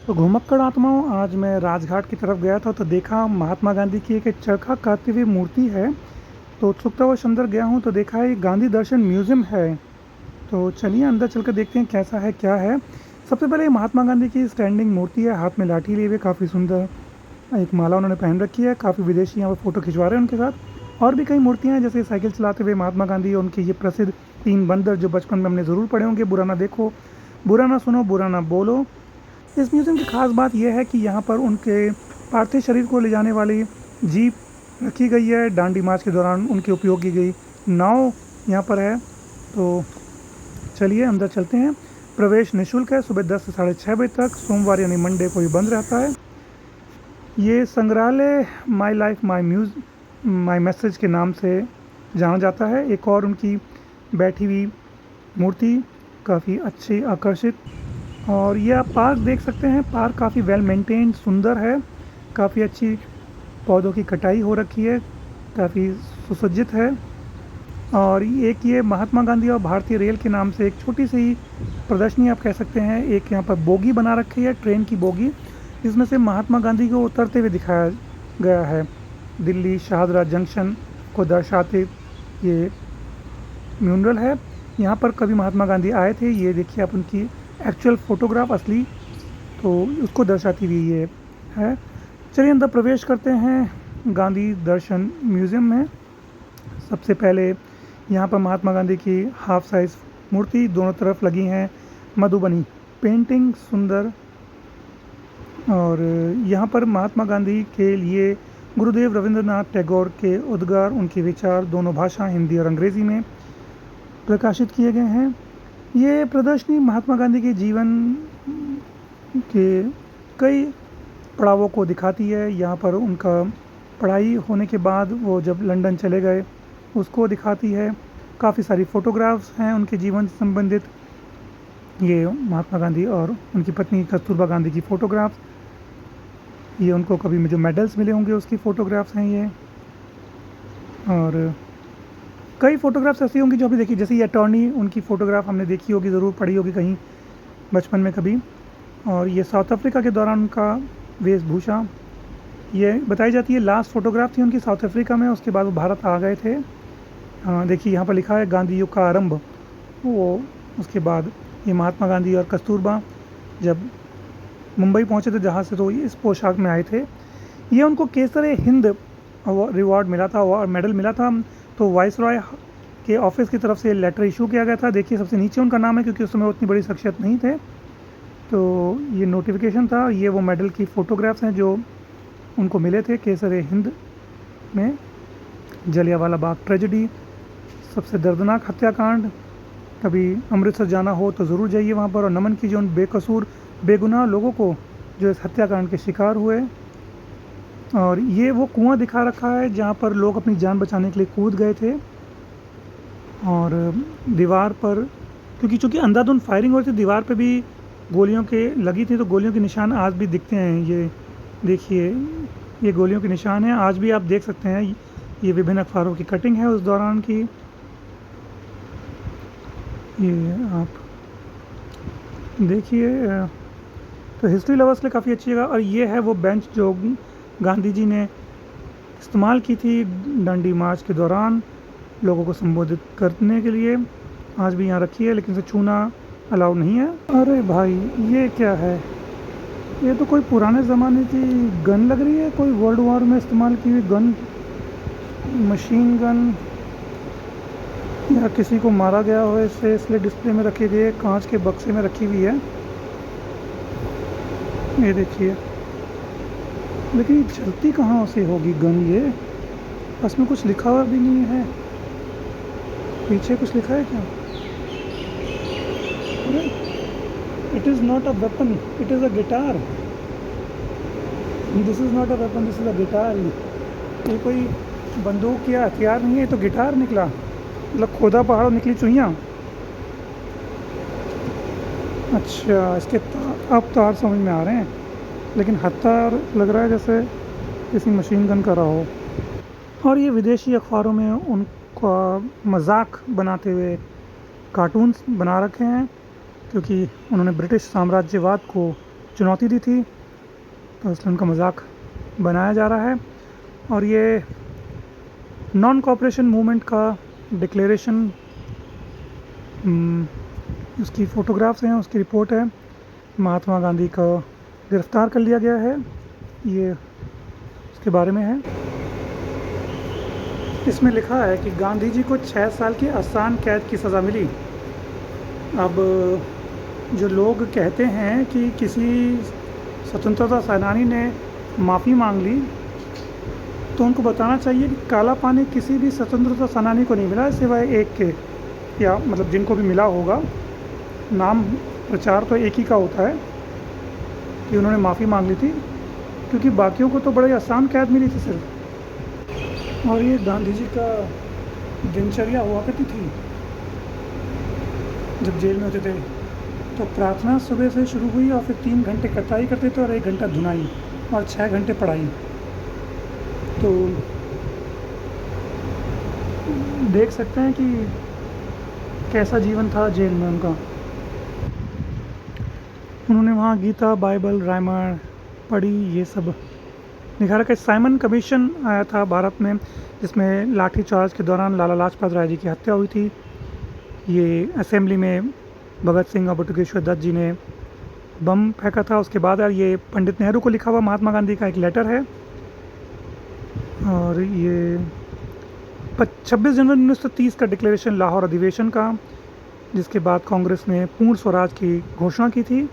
तो घुमक्कड़ आत्माओं, आज मैं राजघाट की तरफ गया था तो देखा महात्मा गांधी की एक चरखा कातती हुई मूर्ति है। तो उत्सुकतावश अंदर गया हूँ तो देखा है गांधी दर्शन म्यूजियम है। तो चलिए अंदर चलकर देखते हैं कैसा है क्या है। सबसे पहले ये महात्मा गांधी की स्टैंडिंग मूर्ति है, हाथ में लाठी लिए हुए, काफ़ी सुंदर एक माला उन्होंने पहन रखी है। काफ़ी विदेशी यहाँ पर फ़ोटो खिंचवा रहे हैं उनके साथ। और भी कई मूर्तियाँ हैं, जैसे साइकिल चलाते हुए महात्मा गांधी और उनके ये प्रसिद्ध 3 बंदर जो बचपन में हमने ज़रूर पढ़े होंगे, बुरा ना देखो, बुरा ना सुनो, बुरा ना बोलो। इस म्यूज़ियम की ख़ास बात यह है कि यहाँ पर उनके पार्थिव शरीर को ले जाने वाली जीप रखी गई है। दांडी मार्च के दौरान उनके उपयोग की गई नाव यहाँ पर है। तो चलिए अंदर चलते हैं। प्रवेश निःशुल्क है, सुबह 10 से 6:30 बजे तक, सोमवार यानी मंडे को ये बंद रहता है। ये संग्रहालय माई लाइफ माई मैसेज के नाम से जाना जाता है। एक और उनकी बैठी हुई मूर्ति काफ़ी अच्छी, आकर्षित। और ये आप पार्क देख सकते हैं। पार्क काफ़ी वेल मेंटेन्ड, सुंदर है, काफ़ी अच्छी पौधों की कटाई हो रखी है, काफ़ी सुसज्जित है। और एक ये महात्मा गांधी और भारतीय रेल के नाम से एक छोटी सी प्रदर्शनी आप कह सकते हैं। एक यहाँ पर बोगी बना रखी है, ट्रेन की बोगी, जिसमें से महात्मा गांधी को उतरते हुए दिखाया गया है। दिल्ली शाहदरा जंक्शन को दर्शाते ये म्यूरल है। यहाँ पर कभी महात्मा गांधी आए थे, ये देखिए आप उनकी एक्चुअल फ़ोटोग्राफ असली, तो उसको दर्शाती हुई ये है। चलिए अंदर प्रवेश करते हैं गांधी दर्शन म्यूज़ियम में। सबसे पहले यहाँ पर महात्मा गांधी की हाफ साइज़ मूर्ति दोनों तरफ लगी हैं, मधुबनी पेंटिंग सुंदर। और यहाँ पर महात्मा गांधी के लिए गुरुदेव रविंद्रनाथ टैगोर के उद्गार, उनके विचार दोनों भाषा हिंदी और अंग्रेज़ी में प्रकाशित किए गए हैं। ये प्रदर्शनी महात्मा गांधी के जीवन के कई पड़ावों को दिखाती है। यहाँ पर उनका पढ़ाई होने के बाद वो जब लंदन चले गए उसको दिखाती है। काफ़ी सारी फ़ोटोग्राफ्स हैं उनके जीवन से संबंधित। ये महात्मा गांधी और उनकी पत्नी कस्तूरबा गांधी की फ़ोटोग्राफ्स, ये उनको कभी जो मेडल्स मिले होंगे उसकी फ़ोटोग्राफ्स हैं ये। और कई फ़ोटोग्राफ्स ऐसी होंगी जो अभी देखी, जैसे ये अटॉर्नी, उनकी फ़ोटोग्राफ हमने देखी होगी, ज़रूर पढ़ी होगी कहीं बचपन में कभी। और ये साउथ अफ्रीका के दौरान उनका वेशभूषा, ये बताई जाती है लास्ट फ़ोटोग्राफ थी उनकी साउथ अफ्रीका में, उसके बाद वो भारत आ गए थे। देखिए यहाँ पर लिखा है गांधी युग का आरंभ। वो उसके बाद ये महात्मा गांधी और कस्तूरबा जब मुंबई पहुँचे थे जहाँ से, तो इस पोशाक में आए थे। ये उनको केसर-ए-हिंद रिवॉर्ड मिला था और मेडल मिला था। तो वाइसरॉय के ऑफिस की तरफ से लेटर इशू किया गया था। देखिए सबसे नीचे उनका नाम है, क्योंकि उस समय उतनी बड़ी शख्सियत नहीं थे, तो ये नोटिफिकेशन था। ये वो मेडल की फ़ोटोग्राफ्स हैं जो उनको मिले थे केसर-ए-हिंद में। जलियांवाला बाग ट्रेजेडी, सबसे दर्दनाक हत्याकांड, कभी अमृतसर जाना हो तो ज़रूर जाइए वहाँ पर और नमन कीजिए उन बेकसूर बेगुनाह लोगों को जो इस हत्याकांड के शिकार हुए। और ये वो कुआं दिखा रखा है जहाँ पर लोग अपनी जान बचाने के लिए कूद गए थे। और दीवार पर, क्योंकि चूँकि अंधाधुंध फायरिंग हो रही थी, दीवार पे भी गोलियों के लगी थी, तो गोलियों के निशान आज भी दिखते हैं। ये देखिए, ये गोलियों के निशान हैं, आज भी आप देख सकते हैं। ये विभिन्न अखबारों की कटिंग है उस दौरान की। ये आप देखिए, तो हिस्ट्री लवर्स के लिए काफ़ी अच्छी जगह। और ये है वो बेंच जो गांधी जी ने इस्तेमाल की थी दांडी मार्च के दौरान लोगों को संबोधित करने के लिए, आज भी यहाँ रखी है, लेकिन इसे छूना अलाउ नहीं है। अरे भाई ये क्या है? ये तो कोई पुराने ज़माने की गन लग रही है, कोई वर्ल्ड वॉर में इस्तेमाल की हुई गन, मशीन गन, या किसी को मारा गया हो इससे, इसलिए डिस्प्ले में रखी गई है, कांच के बक्से में रखी हुई है। ये देखिए, लेकिन ये चलती कहाँ से होगी गन? ये बस में कुछ लिखा हुआ भी नहीं है, पीछे कुछ लिखा है क्या? It is not a weapon, it is a guitar. This is not a weapon, this is a guitar. ये कोई बंदूक या हथियार नहीं है, तो गिटार निकला, मतलब खोदा पहाड़ निकली चुहियाँ। अच्छा, इसके अब तार समझ में आ रहे हैं, लेकिन हथियार लग रहा है जैसे किसी मशीन गन का रहा हो। और ये विदेशी अखबारों में उनका मजाक बनाते हुए कार्टून्स बना रखे हैं, क्योंकि उन्होंने ब्रिटिश साम्राज्यवाद को चुनौती दी थी, तो इसलिए उनका मजाक बनाया जा रहा है। और ये नॉन कोऑपरेशन मूवमेंट का डिक्लेरेशन, उसकी फ़ोटोग्राफ्स हैं, उसकी रिपोर्ट है। महात्मा गांधी को गिरफ़्तार कर लिया गया है, ये उसके बारे में है। इसमें लिखा है कि गांधी जी को 6 साल की आसान कैद की सज़ा मिली। अब जो लोग कहते हैं कि किसी स्वतंत्रता सेनानी ने माफ़ी मांग ली, तो उनको बताना चाहिए कि काला पानी किसी भी स्वतंत्रता सेनानी को नहीं मिला सिवाय एक के, या मतलब जिनको भी मिला होगा, नाम प्रचार तो एक ही का होता है कि उन्होंने माफ़ी मांग ली थी, क्योंकि बाकियों को तो बड़े आसान कैद मिली थी सिर्फ। और ये गांधी जी का दिनचर्या हुआ करती थी जब जेल में होते थे, तो प्रार्थना सुबह से शुरू हुई और फिर 3 घंटे कताई करते थे और 1 घंटा धुनाई और 6 घंटे पढ़ाई। तो देख सकते हैं कि कैसा जीवन था जेल में उनका। उन्होंने वहाँ गीता, बाइबल, रामायण पढ़ी, ये सब दिखा रखा है। साइमन कमीशन आया था भारत में, जिसमें लाठीचार्ज के दौरान लाला लाजपत राय जी की हत्या हुई थी। ये असेंबली में भगत सिंह और बटुकेश्वर दत्त जी ने बम फेंका था। उसके बाद ये पंडित नेहरू को लिखा हुआ महात्मा गांधी का एक लेटर है। और ये 26 जनवरी 1930 का डिक्लेरेशन लाहौर अधिवेशन का, जिसके बाद कांग्रेस ने पूर्ण स्वराज की घोषणा की थी।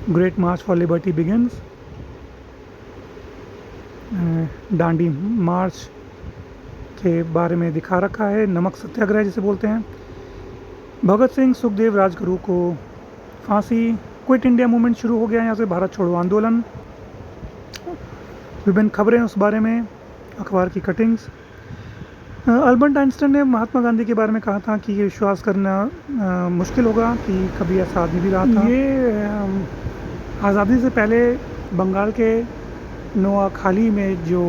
Great march for liberty begins. Dandi march के बारे में दिखा रखा है। नमक सत्याग्रह जिसे बोलते हैं। भगत सिंह, सुखदेव, राजगुरु को फांसी। क्विट इंडिया मूवमेंट शुरू हो गया यहाँ से, भारत छोड़ो आंदोलन। विभिन्न खबरें उस बारे में, अखबार की कटिंग्स। अल्बर्ट आइंस्टाइन ने महात्मा गांधी के बारे में कहा था कि ये विश्वास करना मुश्किल होगा कि कभी ऐसा आदमी भी रहा था। ये आज़ादी से पहले बंगाल के नोआखाली में जो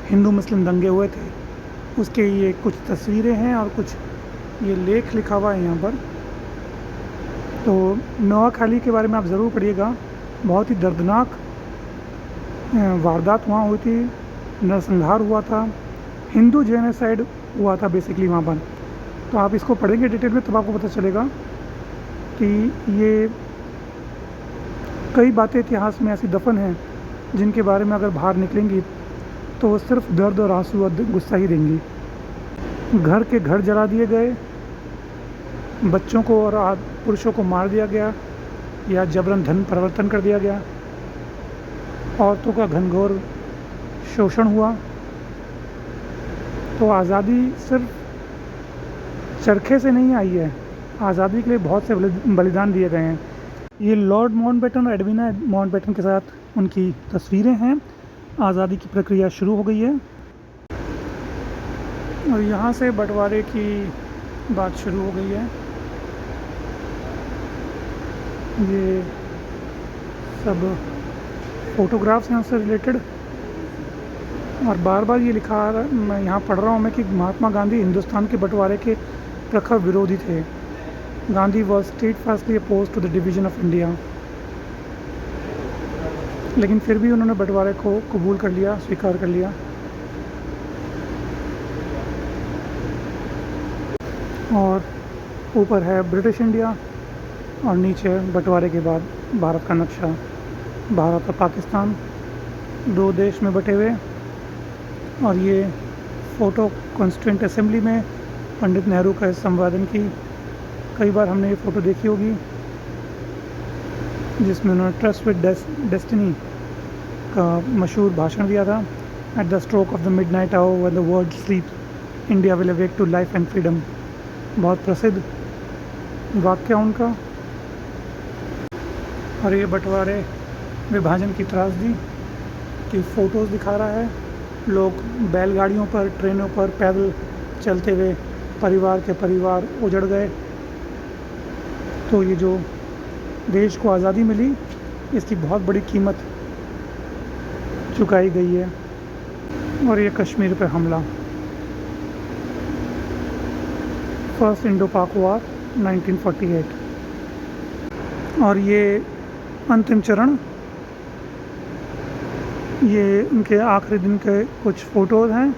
हिंदू मुस्लिम दंगे हुए थे, उसके ये कुछ तस्वीरें हैं और कुछ ये लेख लिखा हुआ है यहाँ पर। तो नोआखाली के बारे में आप ज़रूर पढ़िएगा। बहुत ही दर्दनाक वारदात वहाँ हुई थी, नरसंहार हुआ था, हिंदू जेनोसाइड हुआ था बेसिकली वहाँ पर। तो आप इसको पढ़ेंगे डिटेल में, तब आपको पता चलेगा कि ये कई बातें इतिहास में ऐसी दफन हैं जिनके बारे में अगर बाहर निकलेंगी तो वो सिर्फ दर्द और आंसू और गुस्सा ही देंगी। घर के घर जला दिए गए, बच्चों को और पुरुषों को मार दिया गया या जबरन धन परिवर्तन कर दिया गया, औरतों का घनघोर शोषण हुआ। तो आज़ादी सिर्फ चरखे से नहीं आई है, आज़ादी के लिए बहुत से बलिदान दिए गए हैं। ये लॉर्ड माउंटबेटन और एडविना माउंटबेटन के साथ उनकी तस्वीरें हैं। आज़ादी की प्रक्रिया शुरू हो गई है और यहाँ से बंटवारे की बात शुरू हो गई है। ये सब फोटोग्राफ्स हैं उससे रिलेटेड। और बार बार ये लिखा, मैं यहाँ पढ़ रहा हूँ मैं, कि महात्मा गांधी हिंदुस्तान के बंटवारे के प्रखर विरोधी थे। Gandhi was steadfastly opposed to the division of India. लेकिन फिर भी उन्होंने बंटवारे को कबूल कर लिया, स्वीकार कर लिया। और ऊपर है ब्रिटिश इंडिया और नीचे बंटवारे के बाद भारत का नक्शा। भारत और पाकिस्तान दो देश में बटे हुए। और ये फ़ोटो कॉन्स्टिट्यूएंट असेंबली में पंडित नेहरू का संवादन की, कई बार हमने ये फ़ोटो देखी होगी, जिसमें उन्होंने ट्रस्ट विद डेस्टिनी का मशहूर भाषण दिया था। At the stroke of the midnight hour when the world sleep India will awake to life and freedom. बहुत प्रसिद्ध वाक्य उनका। और ये बंटवारे विभाजन की त्रासदी की फ़ोटोज़ दिखा रहा है। लोग बैलगाड़ियों पर, ट्रेनों पर पैदल चलते हुए परिवार के परिवार उजड़ गए। तो ये जो देश को आज़ादी मिली, इसकी बहुत बड़ी कीमत चुकाई गई है। और ये कश्मीर पर हमला, फर्स्ट इंडो पाक वॉर 1948। और ये अंतिम चरण, ये उनके आखिरी दिन के कुछ फ़ोटोज़ हैं।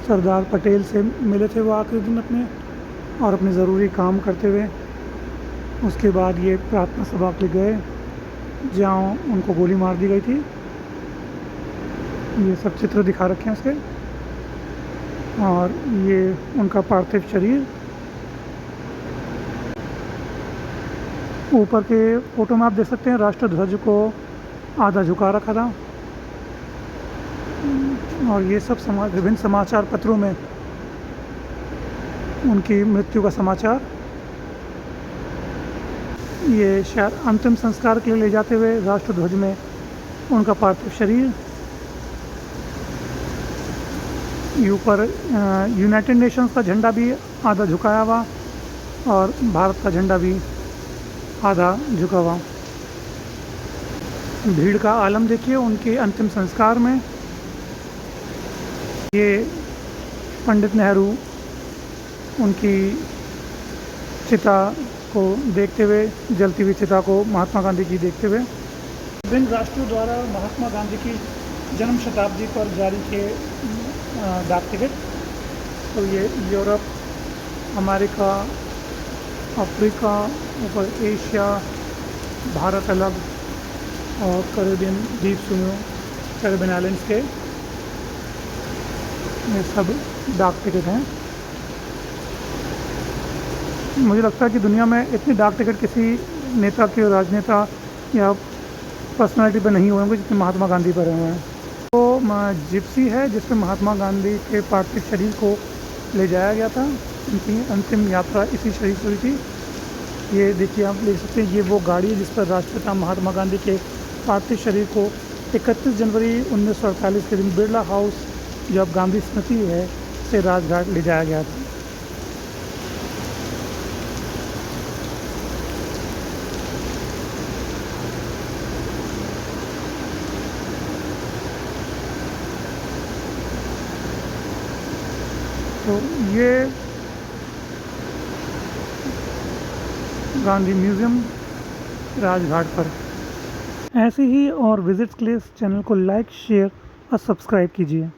सरदार पटेल से मिले थे वो आखिरी दिन अपने, और अपने ज़रूरी काम करते हुए। उसके बाद ये प्रार्थना सभा के लिए गए जहाँ उनको गोली मार दी गई थी। ये सब चित्र दिखा रखे हैं उसके, और ये उनका पार्थिव शरीर। ऊपर के फ़ोटो में आप देख सकते हैं राष्ट्रध्वज को आधा झुका रखा था। और ये सब विभिन्न समाचार पत्रों में उनकी मृत्यु का समाचार। ये शायद अंतिम संस्कार के लिए ले जाते हुए राष्ट्रध्वज में उनका पार्थिव शरीर। ऊपर यूनाइटेड नेशंस का झंडा भी आधा झुकाया हुआ, और भारत का झंडा भी आधा झुका हुआ। भीड़ का आलम देखिए उनके अंतिम संस्कार में। ये पंडित नेहरू उनकी चिता को देखते हुए, जलती हुई चिता को महात्मा गांधी की देखते हुए। विभिन्न राष्ट्रों द्वारा महात्मा गांधी की जन्म शताब्दी पर जारी किए डाक टिकट। तो ये यूरोप, अमेरिका, अफ्रीका, ऊपर एशिया, भारत अलग, और कैरेबियन द्वीप समूह, कैरेबियन आइलैंड्स के, ये सब डाक टिकट हैं। मुझे लगता है कि दुनिया में इतने डाक टिकट किसी नेता के, राजनेता या पर्सनालिटी पर नहीं हुए होंगे जितने महात्मा गांधी पर हुए हैं। तो जिप्सी है जिसमें महात्मा गांधी के पार्थिव शरीर को ले जाया गया था। उनकी अंतिम यात्रा इसी शरीर से हुई थी। ये देखिए, आप देख सकते हैं, ये वो गाड़ी है जिस पर राष्ट्रपिता महात्मा गांधी के पार्थिव शरीर को 31 जनवरी 1948 के दिन बिरला हाउस, जो अब गांधी स्मृति है, से राजघाट ले जाया गया था। तो ये गांधी म्यूज़ियम राजघाट पर। ऐसे ही और विजिट्स के लिए इस चैनल को लाइक, शेयर और सब्सक्राइब कीजिए।